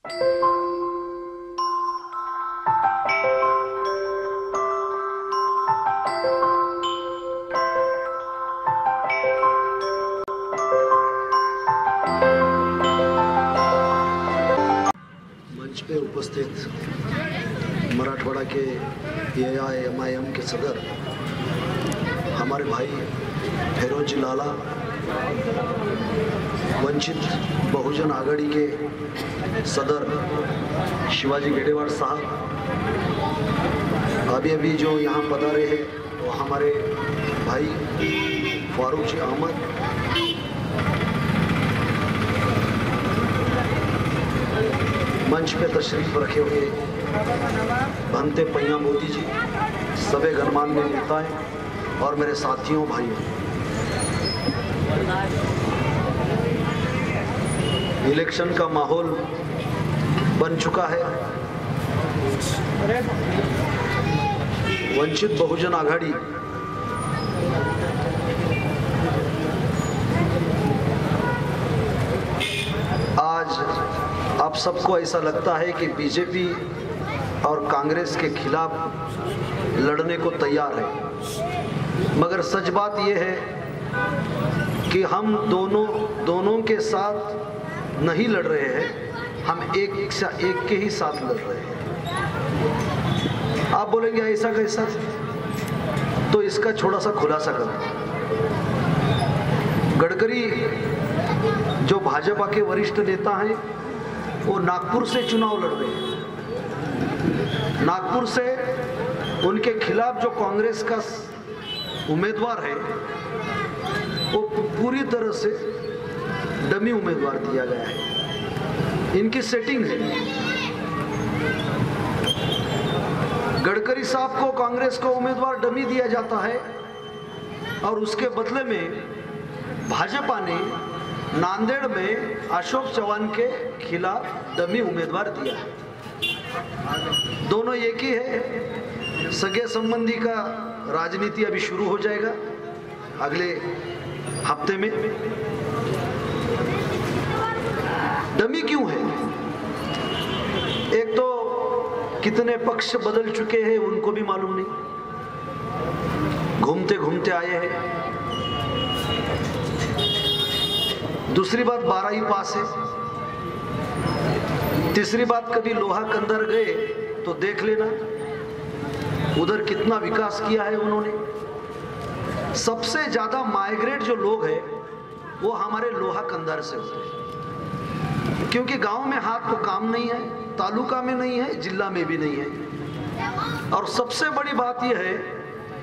मंच पे उपस्थित मराठवाड़ा के AIMIM के सदर हमारे भाई फिरोजी लाला, वंचित बहुजन आघाड़ी के सदर शिवाजी गेडेवार साहब, अभी जो यहाँ पधारे हैं वो हमारे भाई फारूक जी अहमद, मंच पे तशरीफ रखे हुए भंते पैया मोदी जी, सभी गणमान्य नेताएं और मेरे साथियों भाइयों, इलेक्शन का माहौल बन चुका है। वंचित बहुजन आघाड़ी आज आप सबको ऐसा लगता है कि बीजेपी और कांग्रेस के खिलाफ लड़ने को तैयार है, मगर सच बात यह है कि हम दोनों के साथ नहीं लड़ रहे हैं, हम एक के ही साथ लड़ रहे हैं। आप बोलेंगे ऐसा कैसा, तो इसका थोड़ा सा खुलासा करो। गडकरी जो भाजपा के वरिष्ठ नेता हैं, वो नागपुर से चुनाव लड़ रहे हैं। नागपुर से उनके खिलाफ जो कांग्रेस का उम्मीदवार है वो पूरी तरह से डमी उम्मीदवार दिया गया है, इनकी सेटिंग है। गडकरी साहब को कांग्रेस को उम्मीदवार डमी दिया जाता है और उसके बदले में भाजपा ने नांदेड़ में अशोक चव्हाण के खिलाफ डमी उम्मीदवार दिया है। दोनों एक ही है। सगे संबंधी का राजनीति अभी शुरू हो जाएगा अगले हफ्ते में। डमी क्यों है? एक तो कितने पक्ष बदल चुके हैं उनको भी मालूम नहीं, घूमते घूमते आए हैं। दूसरी बात 12वीं पास है। तीसरी बात कभी लोहा कंदर गए तो देख लेना उधर कितना विकास किया है उन्होंने। सबसे ज्यादा माइग्रेट जो लोग हैं वो हमारे लोहा कंदर से होते हैं, क्योंकि गांव में हाथ को काम नहीं है, तालुका में नहीं है, जिला में भी नहीं है। और सबसे बड़ी बात यह है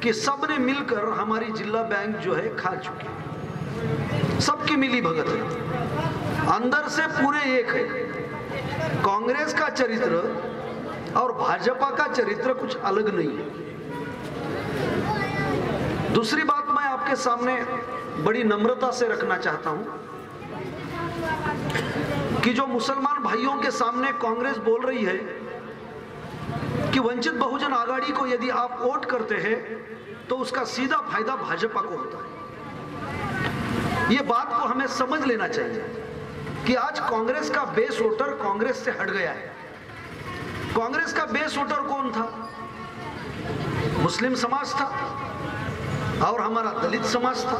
कि सबने मिलकर हमारी जिला बैंक जो है खा चुके, सबकी मिली भगत है, अंदर से पूरे एक है। कांग्रेस का चरित्र और भाजपा का चरित्र कुछ अलग नहीं है। दूसरी बात मैं आपके सामने बड़ी नम्रता से रखना चाहता हूं कि जो मुसलमान भाइयों के सामने कांग्रेस बोल रही है कि वंचित बहुजन आघाड़ी को यदि आप वोट करते हैं तो उसका सीधा फायदा भाजपा को होता है। ये बात को हमें समझ लेना चाहिए कि आज कांग्रेस का बेस वोटर कांग्रेस से हट गया है। कांग्रेस का बेस वोटर कौन था? मुस्लिम समाज था और हमारा दलित समाज था।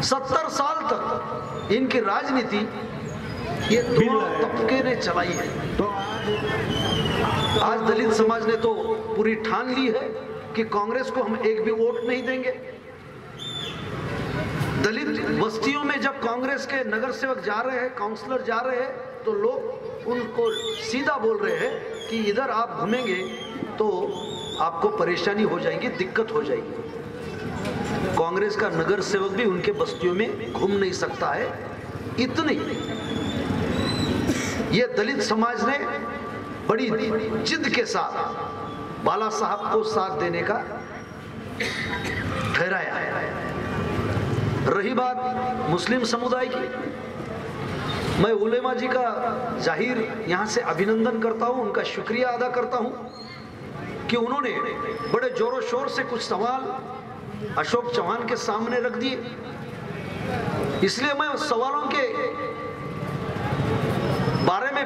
70 साल तक इनकी राजनीति ये दोनों तबके ने चलाई है। तो आज दलित समाज ने तो पूरी ठान ली है कि कांग्रेस को हम एक भी वोट नहीं देंगे। दलित बस्तियों में जब कांग्रेस के नगर सेवक जा रहे हैं, काउंसलर जा रहे हैं, तो लोग उनको सीधा बोल रहे हैं कि इधर आप घूमेंगे तो आपको परेशानी हो जाएगी, दिक्कत हो जाएगी। कांग्रेस का नगर सेवक भी उनके बस्तियों में घूम नहीं सकता है। इतनी ये दलित समाज ने बड़ी जिद के साथ बाला साहब को साथ देने का ठहराया है। रही बात मुस्लिम समुदाय की, मैं उलेमा जी का जाहिर यहां से अभिनंदन करता हूं, उनका शुक्रिया अदा करता हूं कि उन्होंने बड़े जोरों शोर से कुछ सवाल अशोक चव्हाण के सामने रख दिए। इसलिए मैं उस सवालों के बारे में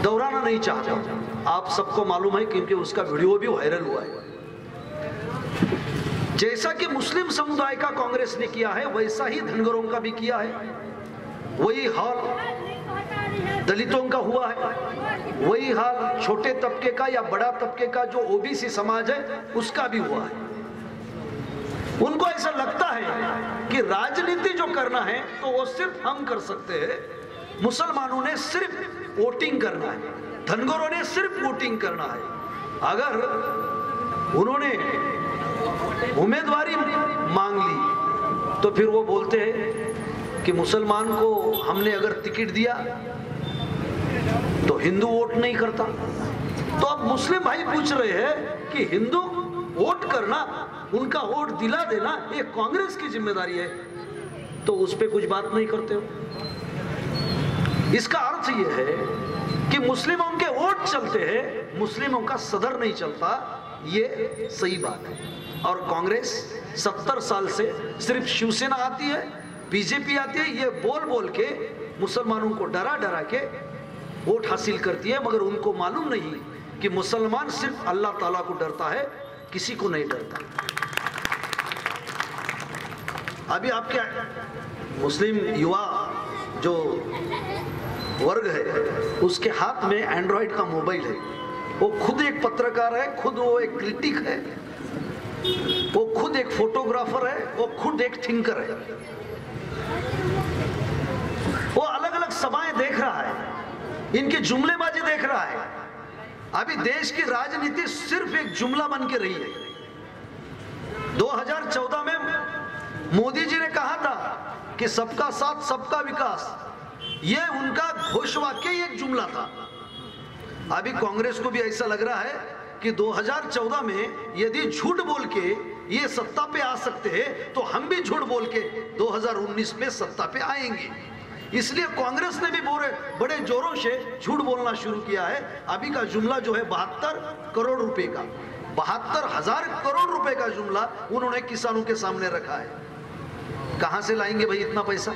दोहराना नहीं चाहता, आप सबको मालूम है क्योंकि उसका वीडियो भी वायरल हुआ है। जैसा कि मुस्लिम समुदाय का कांग्रेस ने किया है वैसा ही धनगरों का भी किया है, वही हाल दलितों का हुआ है, वही हाल छोटे तबके का या बड़ा तबके का जो ओबीसी समाज है उसका भी हुआ है। उनको ऐसा लगता है कि राजनीति जो करना है तो वो सिर्फ हम कर सकते हैं, मुसलमानों ने सिर्फ वोटिंग करना है, धनगरों ने सिर्फ वोटिंग करना है। अगर उन्होंने उम्मीदवारी मांग ली तो फिर वो बोलते हैं कि मुसलमान को हमने अगर टिकट दिया तो हिंदू वोट नहीं करता। तो अब मुस्लिम भाई पूछ रहे हैं कि हिंदू वोट करना, उनका वोट दिला देना ये कांग्रेस की जिम्मेदारी है, तो उस पर कुछ बात नहीं करते हो। इसका अर्थ यह है कि मुस्लिमों के वोट चलते हैं, मुस्लिमों का सदर नहीं चलता, ये सही बात है। और कांग्रेस 70 साल से सिर्फ शिवसेना आती है, बीजेपी आती है, ये बोल बोल के मुसलमानों को डरा डरा के वोट हासिल करती है, मगर उनको मालूम नहीं कि मुसलमान सिर्फ अल्लाह ताला को डरता है, किसी को नहीं डरता। अभी आपके मुस्लिम युवा जो वर्ग है उसके हाथ में एंड्रॉइड का मोबाइल है, वो खुद एक पत्रकार है, खुद वो एक क्रिटिक है, वो खुद एक फोटोग्राफर है, वो खुद एक थिंकर है। वो अलग अलग सभाएं देख रहा है, इनकी जुमलेबाजी देख रहा है। अभी देश की राजनीति सिर्फ एक जुमला बन के रही है। 2014 में मोदी जी ने कहा था कि सबका साथ सबका विकास, ये उनका घोषवाक्य एक जुमला था। अभी कांग्रेस को भी ऐसा लग रहा है कि 2014 में यदि झूठ बोल के ये सत्ता पे आ सकते हैं तो हम भी झूठ बोल के 2019 में सत्ता पे आएंगे। इसलिए कांग्रेस ने भी बड़े जोरों से झूठ बोलना शुरू किया है। अभी का जुमला जो है 72 करोड़ रुपए का, 72,000 करोड़ रुपए का जुमला उन्होंने किसानों के सामने रखा है। कहां से लाएंगे भाई इतना पैसा?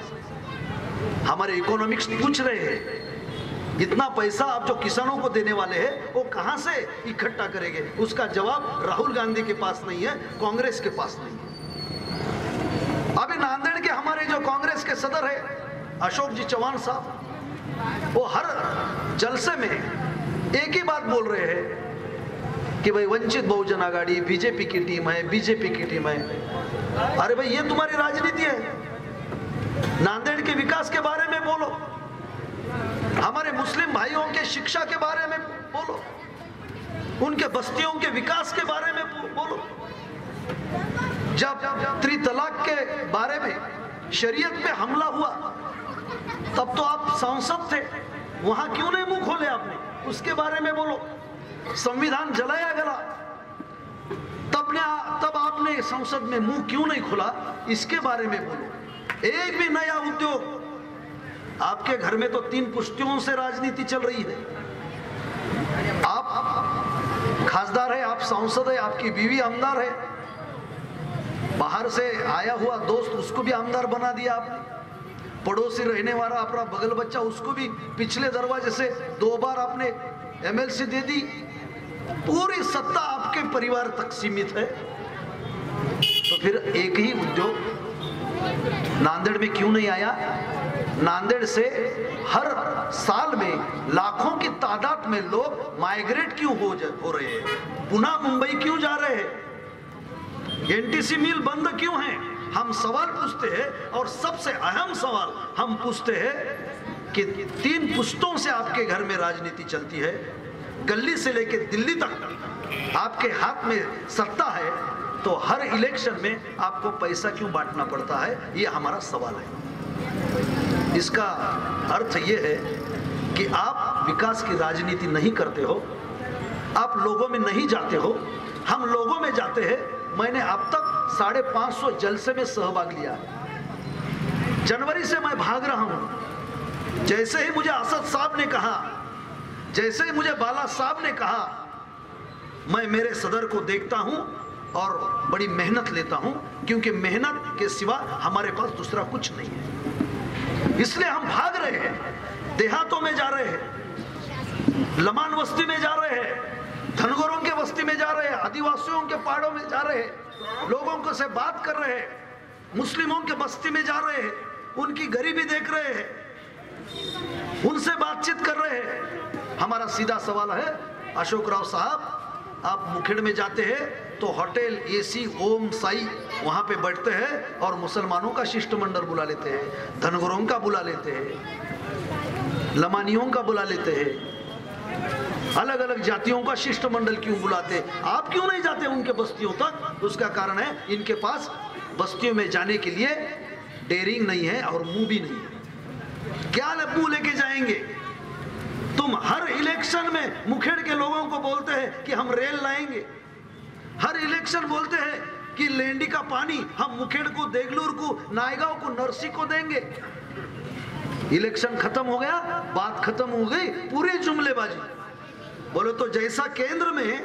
हमारे इकोनॉमिक्स पूछ रहे हैं, इतना पैसा आप जो किसानों को देने वाले हैं वो कहां से इकट्ठा करेंगे? उसका जवाब राहुल गांधी के पास नहीं है, कांग्रेस के पास नहीं है। अभी नांदेड़ के हमारे जो कांग्रेस के सदर है अशोक जी चौहान साहब, वो हर जलसे में एक ही बात बोल रहे हैं कि भाई वंचित बहुजन आघाड़ी बीजेपी की टीम है, बीजेपी की टीम है। अरे भाई ये तुम्हारी राजनीति है? नांदेड़ के विकास के बारे में बोलो, हमारे मुस्लिम भाइयों के शिक्षा के बारे में बोलो, उनके बस्तियों के विकास के बारे में बोलो। जब त्रितलाक के बारे में शरीयत पे हमला हुआ तब तो आप सांसद थे, वहां क्यों नहीं मुंह खोले आपने? उसके बारे में बोलो। संविधान जलाया गया तब आपने संसद में मुंह क्यों नहीं खोला? इसके बारे में बोलो। एक भी नया उद्योग, आपके घर में तो 3 पुश्तियों से राजनीति चल रही है। आप खासदार है, आप सांसद है, आपकी बीवी आमदार है, बाहर से आया हुआ दोस्त उसको भी आमदार बना दिया आपने, पड़ोसी रहने वाला अपना बगल बच्चा उसको भी पिछले दरवाजे से 2 बार आपने एमएलसी दे दी। पूरी सत्ता आपके परिवार तक सीमित है, तो फिर एक ही उद्योग नांदेड़ में क्यों नहीं आया? नांदेड़ से हर साल में लाखों की तादाद में लोग माइग्रेट क्यों हो रहे हैं? पुनः मुंबई क्यों जा रहे हैं? एनटीसी मिल बंद क्यों है? हम सवाल पूछते हैं, और सबसे अहम सवाल हम पूछते हैं कि 3 पुश्तों से आपके घर में राजनीति चलती है, गली से लेकर दिल्ली तक आपके हाथ में सत्ता है, तो हर इलेक्शन में आपको पैसा क्यों बांटना पड़ता है? ये हमारा सवाल है। इसका अर्थ ये है कि आप विकास की राजनीति नहीं करते हो, आप लोगों में नहीं जाते हो, हम लोगों में जाते हैं। मैंने अब तक 550 जलसे में सहभाग लिया। जनवरी से मैं भाग रहा हूं। जैसे ही मुझे असद साहब ने कहा, जैसे ही मुझे बाला साहब ने कहा, मैं मेरे सदर को देखता हूं और बड़ी मेहनत लेता हूं, क्योंकि मेहनत के सिवा हमारे पास दूसरा कुछ नहीं है। इसलिए हम भाग रहे हैं, देहातों में जा रहे हैं। लमान बस्ती में जा रहे हैं, धनगोरों के बस्ती में जा रहे हैं, आदिवासियों के पहाड़ों में जा रहे हैं, लोगों को से बात कर रहे हैं, मुस्लिमों के बस्ती में जा रहे हैं, उनकी गरीबी देख रहे हैं, उनसे बातचीत कर रहे हैं। हमारा सीधा सवाल है, अशोक राव साहब, आप मुखेड़ में जाते हैं तो होटल एसी ओम साई वहां पे बैठते हैं और मुसलमानों का शिष्टमंडल बुला लेते हैं, धनगरों का बुला लेते हैं, लमानियों का बुला लेते हैं, अलग अलग जातियों का शिष्टमंडल क्यों बुलाते? आप क्यों नहीं जाते उनके बस्तियों तक? उसका कारण है इनके पास बस्तियों में जाने के लिए डेयरिंग नहीं है और मुंह भी नहीं है। क्या मुंह लेके जाएंगे? तुम हर इलेक्शन में मुखेड़ के लोगों को बोलते हैं कि हम रेल लाएंगे, हर इलेक्शन बोलते हैं कि लेंडी का पानी हम मुखेड़ को, देगलूर को, नायगांव को, नरसी को देंगे। इलेक्शन खत्म हो गया, बात खत्म हो गई, पूरी जुमलेबाजी। बोले तो जैसा केंद्र में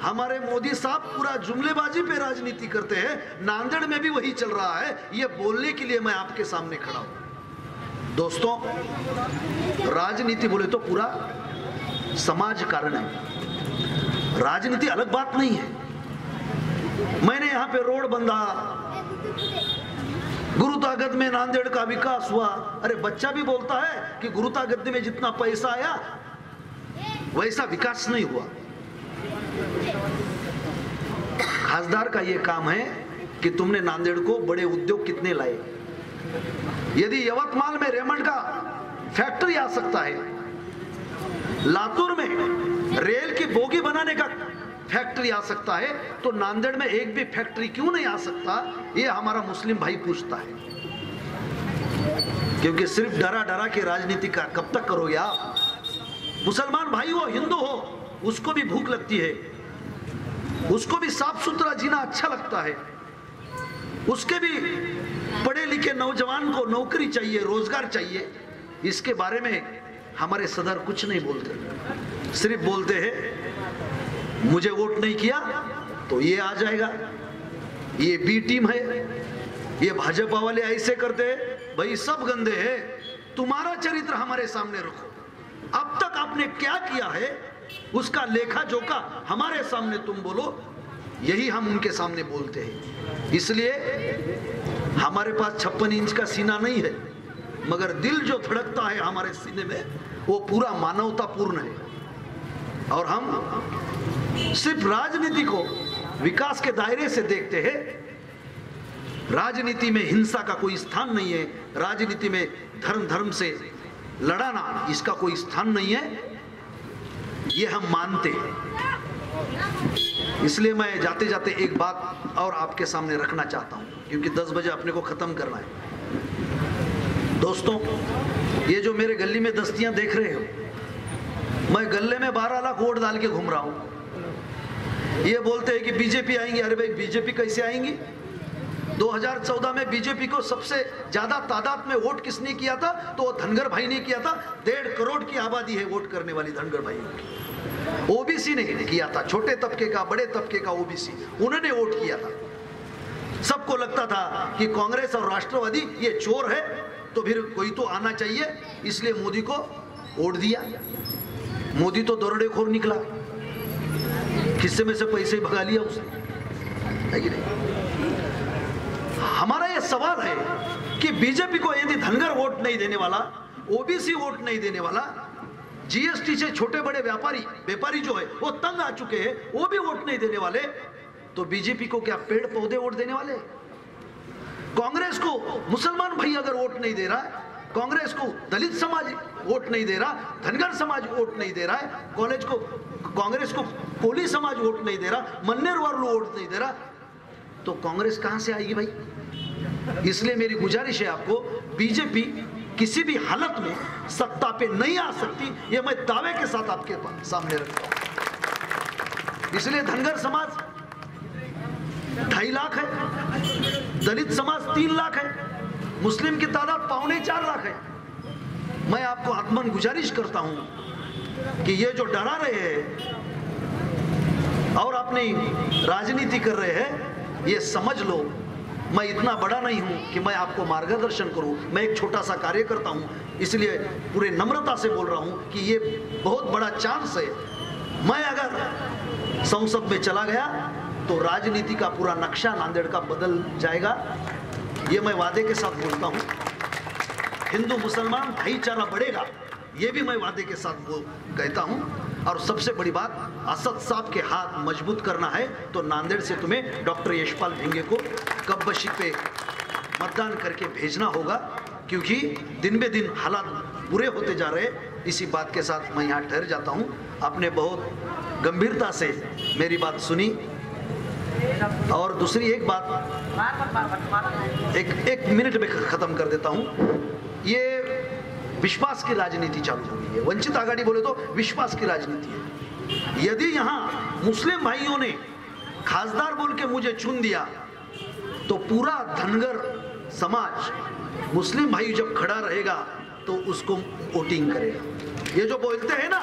हमारे मोदी साहब पूरा जुमलेबाजी पे राजनीति करते हैं, नांदेड़ में भी वही चल रहा है। ये बोलने के लिए मैं आपके सामने खड़ा हूं। दोस्तों, राजनीति बोले तो पूरा समाज कारण है, राजनीति अलग बात नहीं है। मैंने यहां पे रोड बंधा, गुरुतागत में नांदेड़ का विकास हुआ। अरे बच्चा भी बोलता है कि गुरुतागत में जितना पैसा आया वैसा विकास नहीं हुआ। खासदार का यह काम है कि तुमने नांदेड़ को बड़े उद्योग कितने लाए। यदि यवतमाल में रेमंड का फैक्ट्री आ सकता है, लातूर में रेल की बोगी बनाने का फैक्ट्री आ सकता है, तो नांदेड़ में एक भी फैक्ट्री क्यों नहीं आ सकता? ये हमारा मुस्लिम भाई पूछता है। क्योंकि सिर्फ डरा डरा के राजनीति का कब तक करोगे आप? मुसलमान भाई हो, हिंदू हो, उसको भी भूख लगती है, उसको भी साफ सुथरा जीना अच्छा लगता है, उसके भी पढ़े लिखे नौजवान को नौकरी चाहिए, रोजगार चाहिए। इसके बारे में हमारे सदर कुछ नहीं बोलते, सिर्फ बोलते हैं मुझे वोट नहीं किया तो ये आ जाएगा, ये बी टीम है, ये भाजपा वाले ऐसे करते हैं। भाई सब गंदे हैं, तुम्हारा चरित्र हमारे सामने रखो। अब तक आपने क्या किया है उसका लेखा जोखा हमारे सामने तुम बोलो, यही हम उनके सामने बोलते हैं। इसलिए हमारे पास 56 इंच का सीना नहीं है, मगर दिल जो धड़कता है हमारे सीने में वो पूरा मानवतापूर्ण है। और हम सिर्फ राजनीति को विकास के दायरे से देखते हैं। राजनीति में हिंसा का कोई स्थान नहीं है, राजनीति में धर्म से लड़ाना इसका कोई स्थान नहीं है, ये हम मानते हैं। इसलिए मैं जाते जाते एक बात और आपके सामने रखना चाहता हूं, क्योंकि 10 बजे अपने को खत्म करना है। दोस्तों, ये जो मेरे गली में दस्तियां देख रहे हो, मैं गले में 12 लाख वोट डाल के घूम रहा हूं। ये बोलते हैं कि बीजेपी आएंगी। अरे भाई, बीजेपी कैसे आएंगी? 2014 में बीजेपी को सबसे ज्यादा तादाद में वोट किसने किया था? तो वो धनगर भाई ने किया था। 1.5 करोड़ की आबादी है वोट करने वाली धनगर भाइयों की। ओबीसी ने किया था, छोटे तबके का, बड़े तबके का ओबीसी, उन्होंने वोट किया था। सबको लगता था कि कांग्रेस और राष्ट्रवादी ये चोर है, तो फिर कोई तो आना चाहिए, इसलिए मोदी को वोट दिया। मोदी तो दरोडेखोर निकला, खिस्से में से पैसे भगा लिया उसने, है कि नहीं? हमारा यह सवाल है कि बीजेपी को यदि धनगर वोट नहीं देने वाला, ओबीसी वोट नहीं देने वाला, जीएसटी से छोटे बड़े व्यापारी जो है वो तंग आ चुके हैं, वो भी वोट नहीं देने वाले, तो बीजेपी को क्या पेड़ पौधे वोट देने वाले? कांग्रेस को मुसलमान भाई अगर वोट नहीं दे रहा है, कांग्रेस को दलित समाज वोट नहीं दे रहा, धनगर समाज वोट नहीं दे रहा है, कांग्रेस को कोली समाज वोट नहीं दे रहा, मन्नेर वालों वोट नहीं दे रहा, तो कांग्रेस कहां से आएगी भाई? इसलिए मेरी गुजारिश है आपको, बीजेपी किसी भी हालत में सत्ता पे नहीं आ सकती, ये मैं दावे के साथ आपके सामने रखता हूं। इसलिए धनगर समाज 2.5 लाख है, दलित समाज 3 लाख है, मुस्लिम की तादाद 3.25 लाख है। मैं आपको आत्मन गुजारिश करता हूं कि ये जो डरा रहे हैं और अपनी राजनीति कर रहे हैं, ये समझ लो मैं इतना बड़ा नहीं हूं कि मैं आपको मार्गदर्शन करूं, मैं एक छोटा सा कार्य करता हूं, इसलिए पूरे नम्रता से बोल रहा हूं कि ये बहुत बड़ा चांस है। मैं अगर संसद में चला गया तो राजनीति का पूरा नक्शा नांदेड़ का बदल जाएगा, ये मैं वादे के साथ बोलता हूं। हिंदू मुसलमान भाईचारा बढ़ेगा, ये भी मैं वादे के साथ कहता हूं। और सबसे बड़ी बात, असद साहब के हाथ मजबूत करना है तो नांदेड़ से तुम्हें डॉक्टर यशपाल भिंगे को कब्बशी पे मतदान करके भेजना होगा, क्योंकि दिन बे दिन हालात बुरे होते जा रहे। इसी बात के साथ मैं यहाँ ठहर जाता हूँ। आपने बहुत गंभीरता से मेरी बात सुनी। और दूसरी एक बात, एक मिनट में खत्म कर देता हूँ। ये विश्वास की राजनीति चालू हो गई है। वंचित आघाड़ी बोले तो विश्वास की राजनीति है। यदि यहाँ मुस्लिम भाइयों ने खासदार बोल के मुझे चुन दिया तो पूरा धनगर समाज, मुस्लिम भाई जब खड़ा रहेगा तो उसको वोटिंग करेगा। ये जो बोलते हैं ना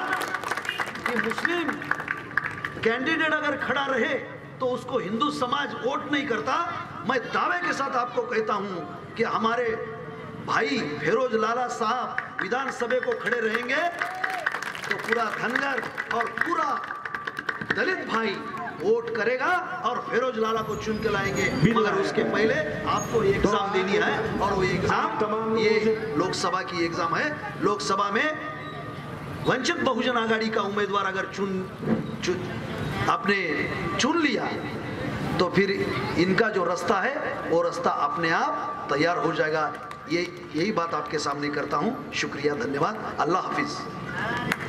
कि मुस्लिम कैंडिडेट अगर खड़ा रहे तो उसको हिंदू समाज वोट नहीं करता, मैं दावे के साथ आपको कहता हूं कि हमारे भाई फेरोज लाला साहब विधानसभा को खड़े रहेंगे तो पूरा धनगर और पूरा दलित भाई वोट करेगा और फेरोज लाला को चुन के लाएंगे। मगर उसके पहले आपको एग्जाम देनी है, और वो एग्जाम ये लोकसभा की एग्जाम है। लोकसभा में वंचित बहुजन आघाड़ी का उम्मीदवार अगर आपने चुन लिया तो फिर इनका जो रास्ता है वो रास्ता अपने आप तैयार हो जाएगा। यही बात आपके सामने करता हूं। शुक्रिया, धन्यवाद, अल्लाह हाफिज।